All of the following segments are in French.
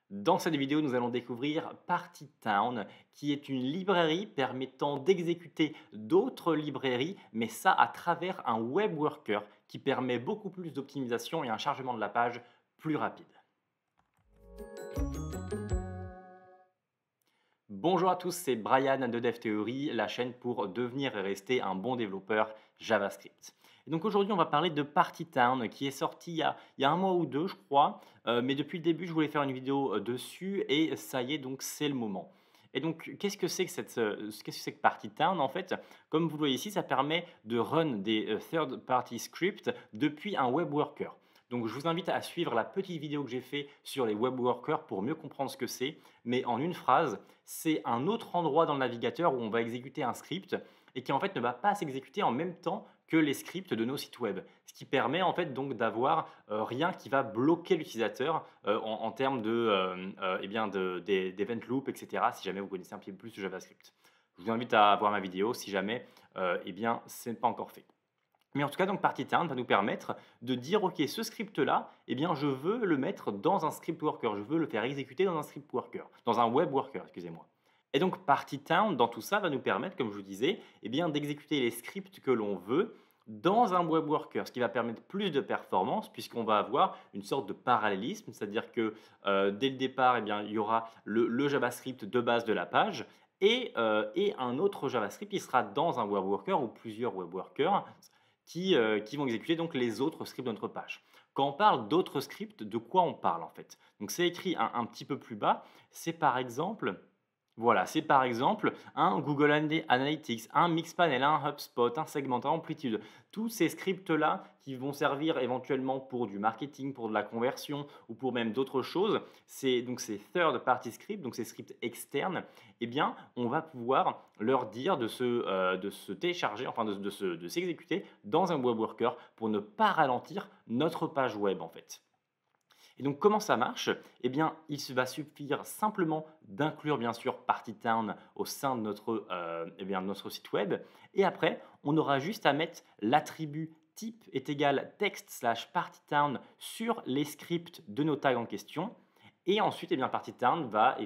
Dans cette vidéo, nous allons découvrir PartyTown, qui est une librairie permettant d'exécuter d'autres librairies, mais ça à travers un web worker qui permet beaucoup plus d'optimisation et un chargement de la page plus rapide. Bonjour à tous, c'est Brian de DevTheory, la chaîne pour devenir et rester un bon développeur JavaScript. Et donc aujourd'hui, on va parler de PartyTown qui est sorti il y a un mois ou deux, je crois, mais depuis le début, je voulais faire une vidéo dessus et ça y est, donc c'est le moment. Et donc, qu'est-ce que c'est que qu'est-ce que c'est que PartyTown? En fait, comme vous le voyez ici, ça permet de run des third-party scripts depuis un web worker. Donc, je vous invite à suivre la petite vidéo que j'ai fait sur les web workers pour mieux comprendre ce que c'est. Mais en une phrase, c'est un autre endroit dans le navigateur où on va exécuter un script et qui en fait ne va pas s'exécuter en même temps que les scripts de nos sites web. Ce qui permet en fait donc d'avoir rien qui va bloquer l'utilisateur en termes d'event loop, etc. Si jamais vous connaissez un petit peu plus le JavaScript. Je vous invite à voir ma vidéo si jamais ce n'est pas encore fait. Mais en tout cas, donc PartyTown va nous permettre de dire, OK, ce script-là, je veux le mettre dans un script worker, je veux le faire exécuter dans un script worker, dans un web worker, excusez-moi. Et donc PartyTown, dans tout ça, va nous permettre, comme je vous disais, d'exécuter les scripts que l'on veut dans un web worker, ce qui va permettre plus de performance puisqu'on va avoir une sorte de parallélisme, c'est-à-dire que dès le départ, il y aura le JavaScript de base de la page et un autre JavaScript qui sera dans un web worker ou plusieurs web workers qui vont exécuter donc les autres scripts de notre page. Quand on parle d'autres scripts, de quoi on parle en fait? Donc c'est écrit un petit peu plus bas, c'est par exemple voilà, c'est par exemple un Google Analytics, un Mixpanel, un HubSpot, un Segment, un Amplitude. Tous ces scripts-là qui vont servir éventuellement pour du marketing, pour de la conversion ou pour même d'autres choses, c'est donc ces third-party scripts, donc ces scripts externes, on va pouvoir leur dire de se télécharger, enfin de s'exécuter dans un web worker pour ne pas ralentir notre page web en fait. Et donc, comment ça marche? Il va suffire simplement d'inclure, bien sûr, PartyTown au sein de notre site web. Et après, on aura juste à mettre l'attribut type est égal text/PartyTown sur les scripts de nos tags en question. Et ensuite, PartyTown va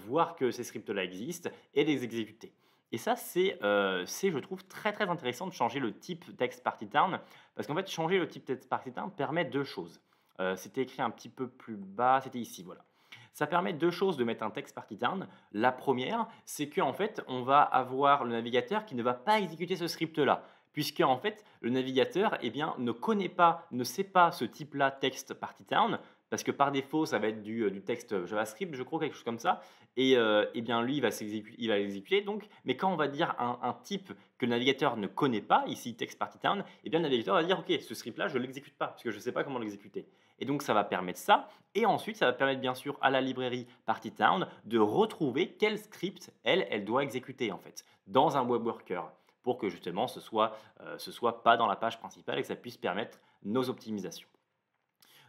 voir que ces scripts-là existent et les exécuter. Et ça, je trouve, très très intéressant de changer le type text PartyTown parce qu'en fait, changer le type text PartyTown permet deux choses. C'était écrit un petit peu plus bas, c'était ici, voilà. Ça permet deux choses de mettre un texte PartyTown. La première, c'est qu'en fait, on va avoir le navigateur qui ne va pas exécuter ce script-là, puisque en fait, le navigateur ne connaît pas, ne sait pas ce type-là texte PartyTown, parce que par défaut, ça va être du texte JavaScript, je crois, quelque chose comme ça. Et lui, il va l'exécuter. Donc, mais quand on va dire un type que le navigateur ne connaît pas, ici text PartyTown, le navigateur va dire OK, ce script-là, je ne l'exécute pas, parce que je ne sais pas comment l'exécuter. Et donc, ça va permettre ça. Et ensuite, ça va permettre bien sûr à la librairie PartyTown de retrouver quel script elle doit exécuter en fait dans un web worker pour que justement ce soit pas dans la page principale et que ça puisse permettre nos optimisations.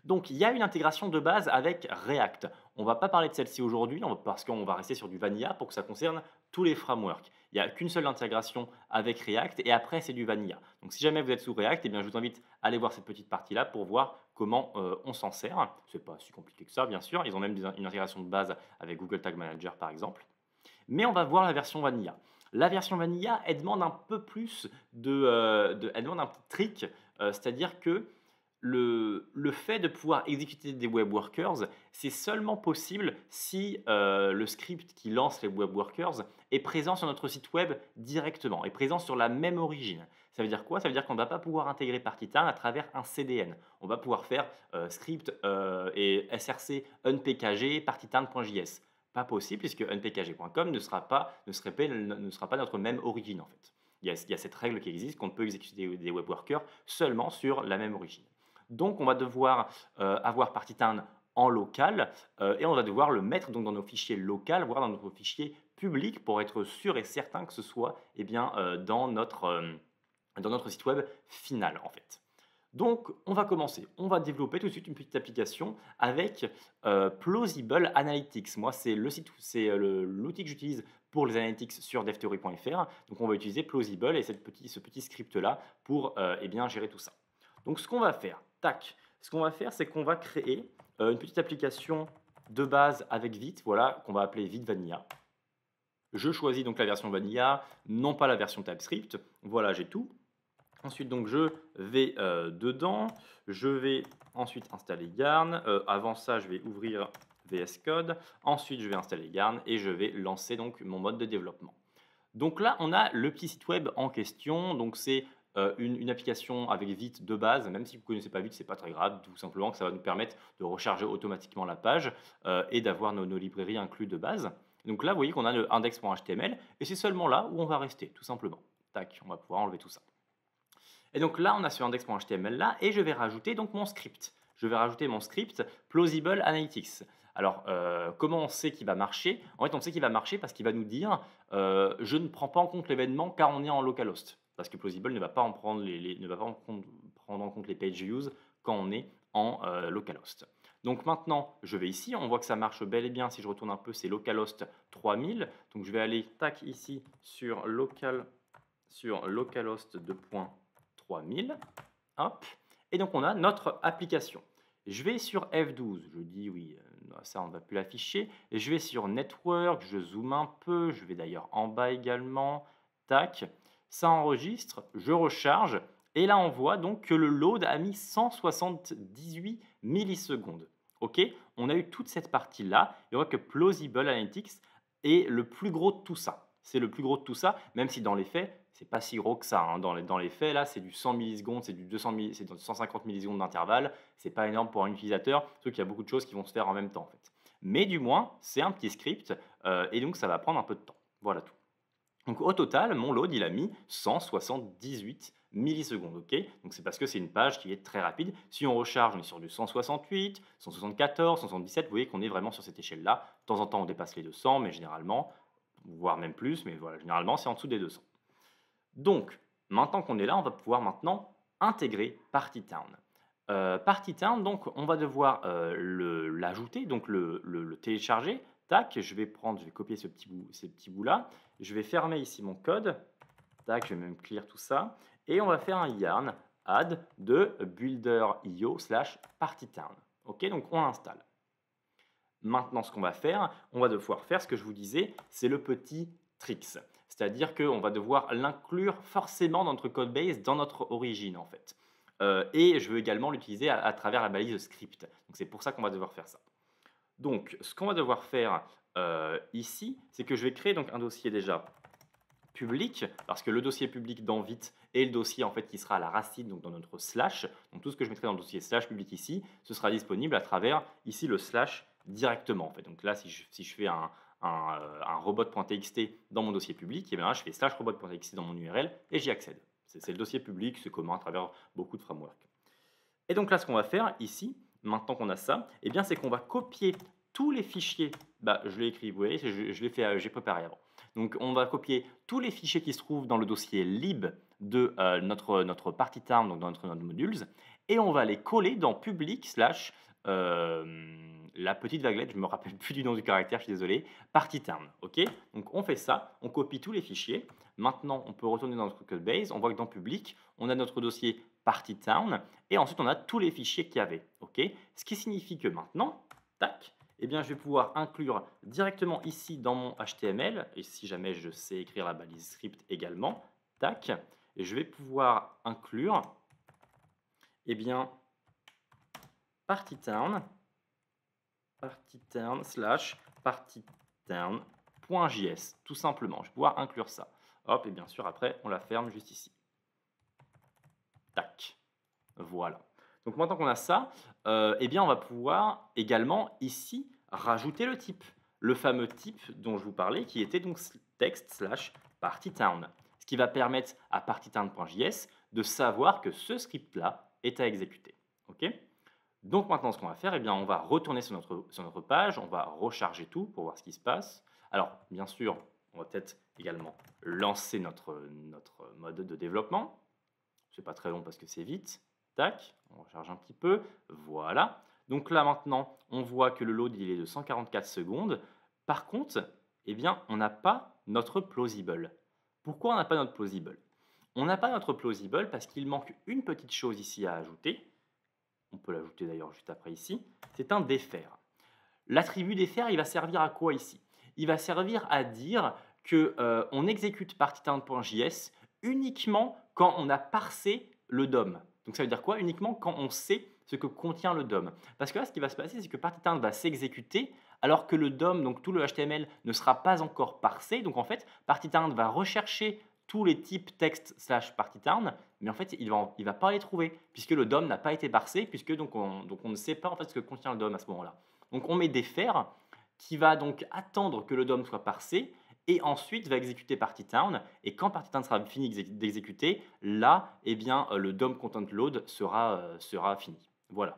Donc, il y a une intégration de base avec React. On ne va pas parler de celle-ci aujourd'hui parce qu'on va rester sur du vanilla pour que ça concerne tous les frameworks. Il n'y a qu'une seule intégration avec React et après, c'est du vanilla. Donc, si jamais vous êtes sous React, je vous invite à aller voir cette petite partie-là pour voir comment on s'en sert. Ce n'est pas si compliqué que ça, bien sûr. Ils ont même une intégration de base avec Google Tag Manager, par exemple. Mais on va voir la version vanilla. La version vanilla, elle demande un peu plus elle demande un petit trick, c'est-à-dire que le fait de pouvoir exécuter des web workers, c'est seulement possible si le script qui lance les web workers est présent sur notre site web directement, est présent sur la même origine. Ça veut dire quoi? Ça veut dire qu'on ne va pas pouvoir intégrer PartyTown à travers un CDN. On va pouvoir faire script et src unpkg partytown.js. Pas possible puisque unpkg.com ne sera pas notre même origine en fait. Il y a cette règle qui existe qu'on peut exécuter des web workers seulement sur la même origine. Donc, on va devoir avoir PartyTown en local et on va devoir le mettre donc, dans nos fichiers locaux, voire dans nos fichiers publics pour être sûr et certain que ce soit dans notre site web final en fait. Donc, on va commencer. On va développer tout de suite une petite application avec Plausible Analytics. Moi, c'est l'outil que j'utilise pour les analytics sur devtheory.fr. Donc, on va utiliser Plausible et ce petit script-là pour gérer tout ça. Donc, ce qu'on va faire, c'est qu'on va créer une petite application de base avec Vite, voilà, qu'on va appeler Vite Vanilla. Je choisis donc la version Vanilla, non pas la version TypeScript. Voilà, j'ai tout. Ensuite, donc, je vais dedans. Je vais ensuite installer Yarn. Avant ça, je vais ouvrir VS Code. Ensuite, je vais installer Yarn et je vais lancer donc mon mode de développement. Donc là, on a le petit site web en question. Donc c'est une application avec Vite de base. Même si vous ne connaissez pas Vite, ce n'est pas très grave. Tout simplement que ça va nous permettre de recharger automatiquement la page et d'avoir nos librairies incluses de base. Donc là, vous voyez qu'on a le index.html et c'est seulement là où on va rester, tout simplement. Tac, on va pouvoir enlever tout ça. Et donc là, on a ce index.html là et je vais rajouter donc mon script. Je vais rajouter mon script Plausible Analytics. Alors, comment on sait qu'il va marcher? En fait, on sait qu'il va marcher parce qu'il va nous dire je ne prends pas en compte l'événement car on est en localhost. Parce que Plausible ne va pas en prendre, ne va pas prendre en compte les page views quand on est en localhost. Donc maintenant, je vais ici, on voit que ça marche bel et bien. Si je retourne un peu, c'est localhost 3000. Donc je vais aller tac ici sur localhost 2.3000. Hop. Et donc on a notre application. Je vais sur F12, je dis oui, ça on ne va plus l'afficher. Et je vais sur Network, je zoome un peu, je vais d'ailleurs en bas également. Tac, ça enregistre, je recharge. Et là on voit donc que le load a mis 178 millisecondes. Ok, on a eu toute cette partie-là. Et on voit que Plausible Analytics est le plus gros de tout ça. C'est le plus gros de tout ça, même si dans les faits, c'est pas si gros que ça. Hein. Dans les faits, là, c'est du 100 millisecondes, c'est du 150 millisecondes d'intervalle. C'est pas énorme pour un utilisateur, sauf qu'il y a beaucoup de choses qui vont se faire en même temps, en fait. Mais du moins, c'est un petit script, et donc ça va prendre un peu de temps. Voilà tout. Donc au total, mon load, il a mis 178 millisecondes, ok? Donc c'est parce que c'est une page qui est très rapide. Si on recharge, on est sur du 168, 174, 177, vous voyez qu'on est vraiment sur cette échelle-là. De temps en temps, on dépasse les 200, mais généralement, voire même plus, mais voilà, généralement, c'est en dessous des 200. Donc, maintenant qu'on est là, on va pouvoir maintenant intégrer Partytown. Partytown, donc, on va devoir l'ajouter, donc le télécharger. Tac, je vais copier ces petits bouts-là. Je vais fermer ici mon code. Tac, je vais même clear tout ça. Et on va faire un yarn add de builder.io/partytown. Ok, donc on l'installe. Maintenant, ce qu'on va faire, on va devoir faire ce que je vous disais, c'est le petit tricks. C'est-à-dire qu'on va devoir l'inclure forcément dans notre code base, dans notre origine en fait. Et je veux également l'utiliser à travers la balise script. Donc c'est pour ça qu'on va devoir faire ça. Donc ce qu'on va devoir faire ici, c'est que je vais créer donc un dossier déjà public, parce que le dossier public dans Vite est le dossier en fait qui sera à la racine, donc dans notre slash. Donc tout ce que je mettrai dans le dossier slash public ici, ce sera disponible à travers ici le slash directement en fait. Donc là, si je fais un robot.txt dans mon dossier public, et bien là, je fais slash robot.txt dans mon URL et j'y accède. C'est le dossier public, c'est commun à travers beaucoup de frameworks. Et donc là, ce qu'on va faire ici, maintenant qu'on a ça, et bien c'est qu'on va copier tous les fichiers. Je l'ai écrit, vous voyez, je l'ai fait, j'ai préparé avant. Donc on va copier tous les fichiers qui se trouvent dans le dossier lib de notre Partytown, donc dans notre node modules, et on va les coller dans public slash la petite vaguelette, je me rappelle plus du nom du caractère, je suis désolé, Partytown, ok? Donc on fait ça, on copie tous les fichiers. Maintenant, on peut retourner dans notre code base, on voit que dans public, on a notre dossier Partytown, et ensuite on a tous les fichiers qu'il y avait, ok? Ce qui signifie que maintenant, tac, eh bien, je vais pouvoir inclure directement ici dans mon HTML, et si jamais je sais écrire la balise script également, tac, et je vais pouvoir inclure, eh bien, Partytown slash partytown.js, tout simplement. Je vais pouvoir inclure ça. Hop, et bien sûr, après, on la ferme juste ici. Tac. Voilà. Donc maintenant qu'on a ça, eh bien, on va pouvoir également ici rajouter le type. Le fameux type dont je vous parlais, qui était donc text slash partytown. Ce qui va permettre à partytown.js de savoir que ce script-là est à exécuter. OK ? Donc maintenant, ce qu'on va faire, eh bien, on va retourner sur notre page, on va recharger tout pour voir ce qui se passe. Alors, bien sûr, on va peut-être également lancer notre mode de développement. C'est pas très long parce que c'est vite. Tac, on recharge un petit peu. Voilà. Donc là, maintenant, on voit que le load, il est de 144 secondes. Par contre, eh bien, on n'a pas notre plausible. Pourquoi on n'a pas notre plausible? On n'a pas notre plausible parce qu'il manque une petite chose ici à ajouter. On peut l'ajouter d'ailleurs juste après ici, c'est un défaire. l'attribut des il va servir à quoi ici? Il va servir à dire que, on exécute partytown.js uniquement quand on a parsé le DOM. Donc ça veut dire quoi? Uniquement quand on sait ce que contient le DOM. Parce que là, ce qui va se passer, c'est que partytown va s'exécuter alors que le DOM, donc tout le HTML, ne sera pas encore parsé. Donc en fait, partytown va rechercher tous les types text/partytown, mais en fait, il va pas les trouver puisque le DOM n'a pas été parsé, puisque donc on ne sait pas en fait ce que contient le DOM à ce moment-là. Donc on met des fers qui va donc attendre que le DOM soit parsé et ensuite va exécuter partytown. Et quand partytown sera fini d'exécuter, là, eh bien, le DOM content load sera fini. Voilà.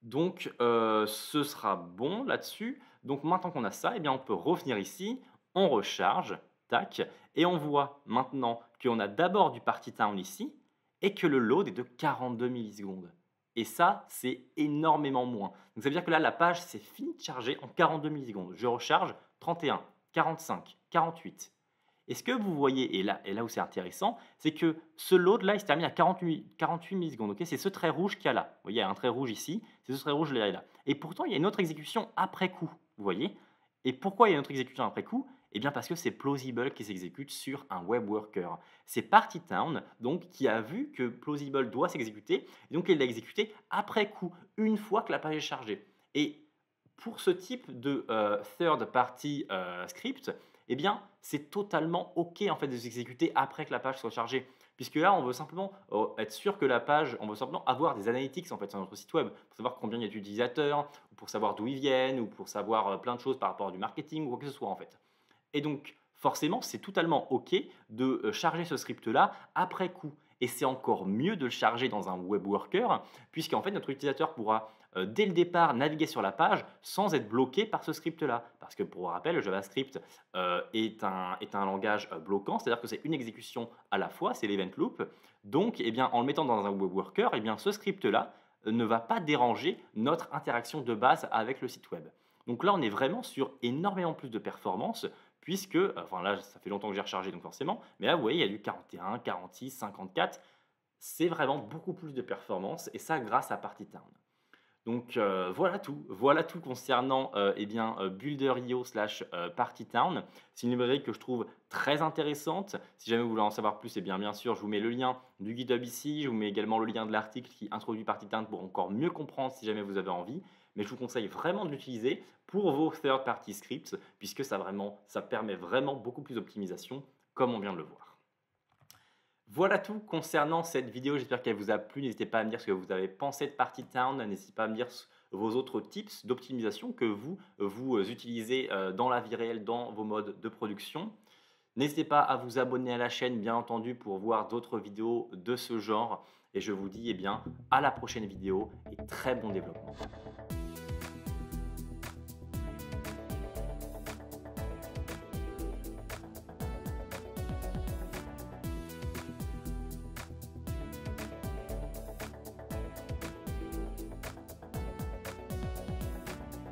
Donc, ce sera bon là-dessus. Donc, maintenant qu'on a ça, eh bien, on peut revenir ici, on recharge, tac, et on voit maintenant qu'on a d'abord du partytown ici et que le load est de 42 millisecondes. Et ça, c'est énormément moins. Donc, ça veut dire que là, la page s'est finie de charger en 42 millisecondes. Je recharge 31, 45, 48. Et ce que vous voyez, et là où c'est intéressant, c'est que ce load-là, il se termine à 48 millisecondes. Okay, c'est ce trait rouge qu'il y a là. Vous voyez, il y a un trait rouge ici, c'est ce trait rouge là. Et pourtant, il y a une autre exécution après coup. Vous voyez? Et pourquoi il y a une autre exécution après coup? Eh bien parce que c'est Plausible qui s'exécute sur un web worker. C'est Partytown donc, qui a vu que Plausible doit s'exécuter, et donc il l'a exécuté après coup, une fois que la page est chargée. Et pour ce type de third party script, eh bien, c'est totalement OK en fait de s'exécuter après que la page soit chargée. Puisque là, on veut simplement être sûr que la page, on veut simplement avoir des analytics en fait sur notre site web pour savoir combien il y a d'utilisateurs, ou pour savoir d'où ils viennent, ou pour savoir plein de choses par rapport à du marketing ou quoi que ce soit en fait. Et donc, forcément, c'est totalement OK de charger ce script-là après coup. Et c'est encore mieux de le charger dans un web worker, puisqu'en fait, notre utilisateur pourra, dès le départ, naviguer sur la page sans être bloqué par ce script-là. Parce que, pour rappel, le JavaScript est un langage bloquant, c'est-à-dire que c'est une exécution à la fois, c'est l'event loop. Donc, eh bien, en le mettant dans un web worker, eh bien, ce script-là ne va pas déranger notre interaction de base avec le site web. Donc là, on est vraiment sur énormément plus de performance, puisque, enfin là, ça fait longtemps que j'ai rechargé, donc forcément, mais là, vous voyez, il y a du 41, 46, 54. C'est vraiment beaucoup plus de performance, et ça grâce à Partytown. Donc voilà tout concernant eh bien, Builder.io slash Partytown. C'est une librairie que je trouve très intéressante. Si jamais vous voulez en savoir plus, eh bien sûr, je vous mets le lien du GitHub ici. Je vous mets également le lien de l'article qui introduit Partytown pour encore mieux comprendre si jamais vous avez envie. Mais je vous conseille vraiment de l'utiliser pour vos third-party scripts, puisque ça permet vraiment beaucoup plus d'optimisation, comme on vient de le voir. Voilà tout concernant cette vidéo, j'espère qu'elle vous a plu. N'hésitez pas à me dire ce que vous avez pensé de Partytown, n'hésitez pas à me dire vos autres tips d'optimisation que vous utilisez dans la vie réelle, dans vos modes de production. N'hésitez pas à vous abonner à la chaîne, bien entendu, pour voir d'autres vidéos de ce genre. Et je vous dis eh bien, à la prochaine vidéo et très bon développement.